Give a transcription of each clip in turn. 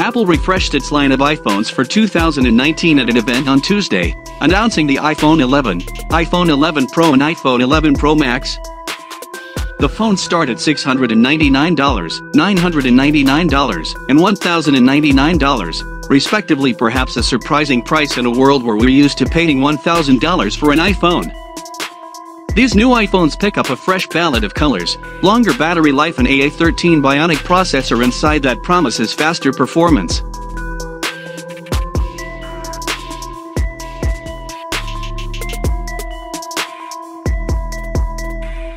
Apple refreshed its line of iPhones for 2019 at an event on Tuesday, announcing the iPhone 11, iPhone 11 Pro and iPhone 11 Pro Max. The phones start at $699, $999, and $1,099, respectively, perhaps a surprising price in a world where we're used to paying $1,000 for an iPhone. These new iPhones pick up a fresh palette of colors, longer battery life, and A13 Bionic processor inside that promises faster performance.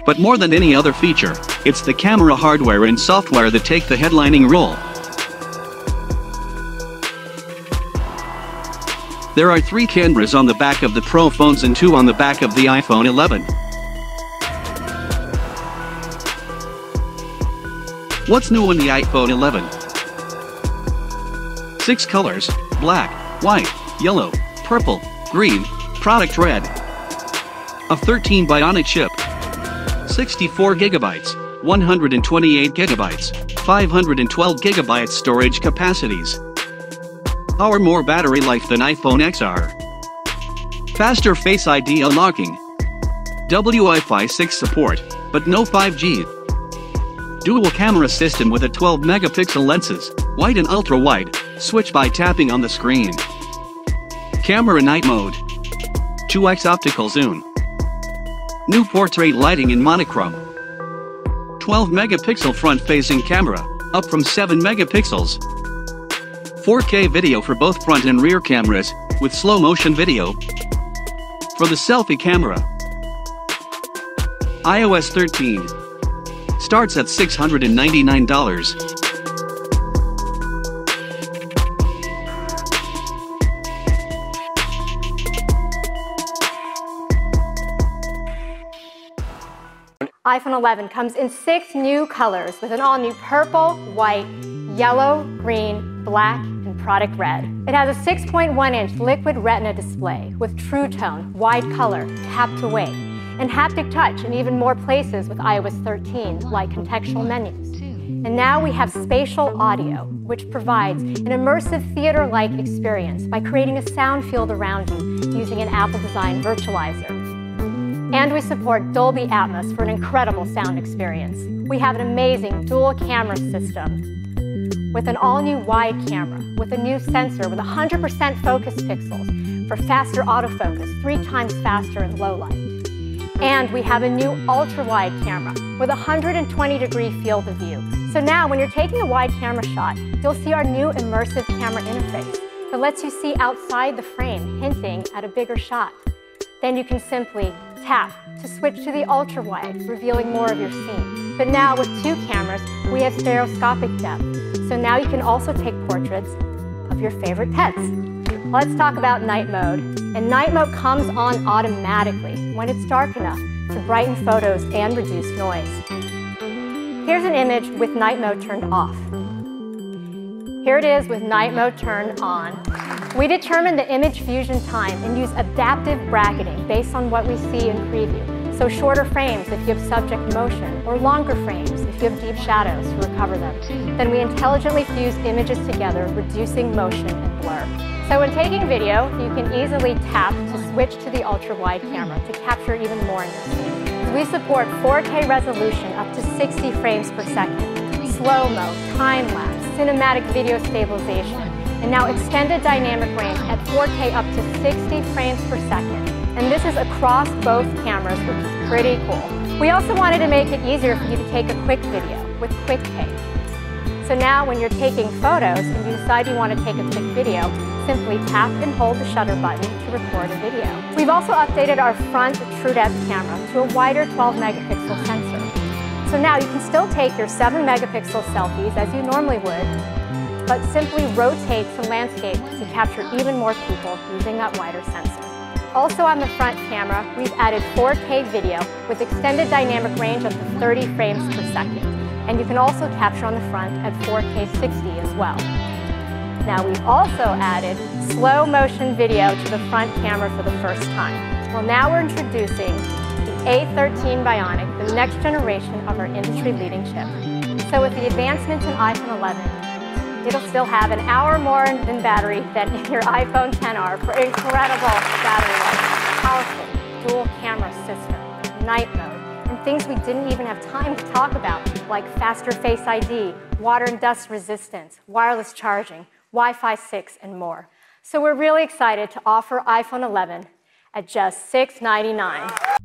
But more than any other feature, it's the camera hardware and software that take the headlining role. There are 3 cameras on the back of the Pro phones and 2 on the back of the iPhone 11. What's new in the iPhone 11? 6 colors: black, white, yellow, purple, green, product red. A13 Bionic chip. 64 gigabytes, 128 gigabytes, 512 gigabytes storage capacities. Hour more battery life than iPhone XR. Faster Face ID unlocking. Wi-Fi 6 support, but no 5G. Dual camera system with a 12 megapixel lenses, wide and ultra wide, switch by tapping on the screen. Camera night mode. 2x optical zoom. New portrait lighting in monochrome. 12 megapixel front-facing camera, up from 7 megapixels. 4K video for both front and rear cameras, with slow-motion video. For the selfie camera, iOS 13 starts at $699. iPhone 11 comes in 6 new colors with an all-new purple, white, yellow, green, black, and product red. It has a 6.1-inch liquid retina display with True Tone, wide color, tap to wake, and haptic touch in even more places with iOS 13, like contextual menus. And now we have spatial audio, which provides an immersive theater-like experience by creating a sound field around you using an Apple-designed virtualizer. And we support Dolby Atmos for an incredible sound experience. We have an amazing dual camera system with an all-new wide camera, with a new sensor with 100% focus pixels for faster autofocus, 3 times faster in low light. And we have a new ultra-wide camera with a 120-degree field of view. So now when you're taking a wide camera shot, you'll see our new Immersive Camera interface that lets you see outside the frame, hinting at a bigger shot. Then you can simply tap to switch to the ultra-wide, revealing more of your scene. But now with 2 cameras, we have stereoscopic depth. So now you can also take portraits of your favorite pets. Let's talk about night mode. And night mode comes on automatically when it's dark enough to brighten photos and reduce noise. Here's an image with night mode turned off. Here it is with night mode turned on. We determine the image fusion time and use adaptive bracketing based on what we see in preview. So shorter frames if you have subject motion, or longer frames if you have deep shadows to recover them. Then we intelligently fuse images together, reducing motion and blur. So when taking video, you can easily tap to switch to the ultra-wide camera to capture even more in your scene. We support 4K resolution up to 60 frames per second, slow-mo, time-lapse, cinematic video stabilization, and now extended dynamic range at 4K up to 60 frames per second. And this is across both cameras, which is pretty cool. We also wanted to make it easier for you to take a quick video with Quick Take. So now when you're taking photos and you decide you want to take a quick video, simply tap and hold the shutter button to record a video. We've also updated our front TrueDepth camera to a wider 12 megapixel sensor. So now you can still take your 7 megapixel selfies as you normally would, but simply rotate to landscape to capture even more people using that wider sensor. Also on the front camera, we've added 4K video with extended dynamic range up to 30 frames per second. And you can also capture on the front at 4K 60 as well. Now we've also added slow motion video to the front camera for the first time. Well, now we're introducing the A13 Bionic, the next generation of our industry-leading chip. So with the advancements in iPhone 11, it'll still have an hour more than battery than your iPhone XR for incredible battery life. Powerful dual camera system, night mode, and things we didn't even have time to talk about, like faster Face ID, water and dust resistance, wireless charging, Wi-Fi 6, and more. So we're really excited to offer iPhone 11 at just $699.